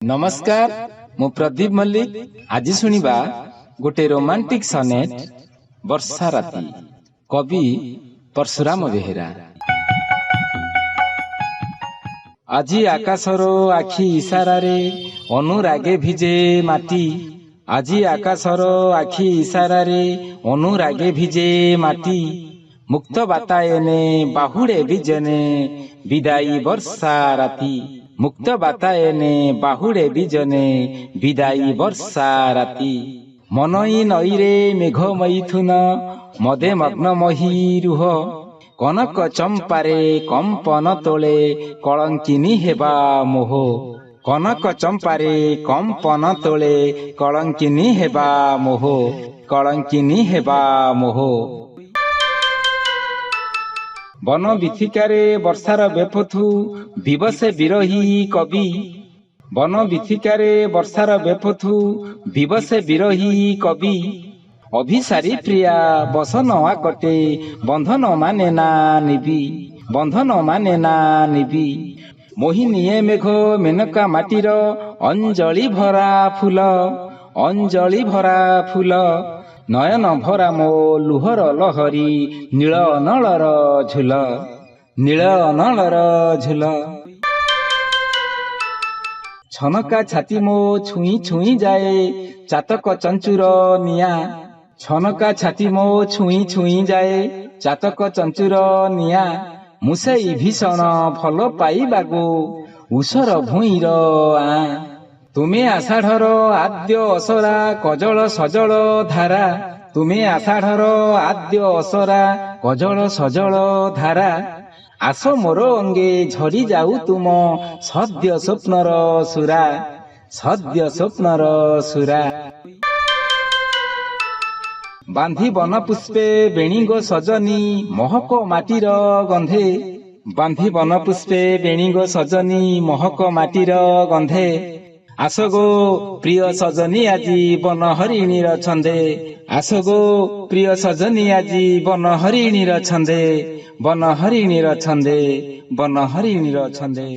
नमस्कार मु प्रदीप मल्लिक। आज सुनिबा गोटे रोमांटिक सनेट वर्षा राती। कवि परशुराम बेहेरा। आजी आकाशर आखि इशारारे अनुरागे भिजे माटी। आजी आकाशर आखि इशारारे अनुरागे भिजे माटी। मुक्त बातायने बाहुडे बिजने विदाई वर्षा राती। मुक्त बातायने बाहुडे बिजने विदाई वर्षा राती। मनई नईरे मेघ मैथुन मदे मग्न मही रुह। कनक चंपारे कंपन तोले कलंकिनी हेबा मोह। कनक चंपारे कंपन तोले कलंकिनी हेबा मोह। कलंकिनी हेबा मोह। बन बिथिकारे वर्षार बेपथु दिवसे विरही कवि। बन बिथिकारे वर्षार बेपथु दिवसे विरही कवि। अभिसारी प्रिया बसन आकटे बंधन माने ना निबी। बंधन माने ना निबी। मोहिनीए मेघ मेनका माटीर अंजलि भरा फूल। अंजलि भरा फूल। नयन भरा मो लुहर लहरी नील नलर झुल। नील नलर झुल। छनका छाती मो छुई छुई जाए चातक चंचुर निया। छनका छाती मो छुई छुई जाए चातक चंचुर निया। मुसेई भीषण फल पाइबागो उषर भुइँर आ। तुमे आषाढ़र आद्य असरा कजल सजल धारा। तुमे आषाढ़र आद्य असरा कजल सजल धारा। आस मोर अंगे झरी जाऊ तुम सद्य स्वप्नर सुरा। सद्य स्वप्नर सुरा। बांधी बन पुष्पे बेणीगो सजनी महक माटीर गंधे। बांधी बन पुष्पे बेणीगो सजनी महक माटीर गंधे। आसगो प्रिय सजनी आजी बन हरिणीर छंदे। आसगो प्रिय सजनी आजी बन हरिणीर छंदे। बन हरिणीर छंदे। बन हरिणीर छंदे।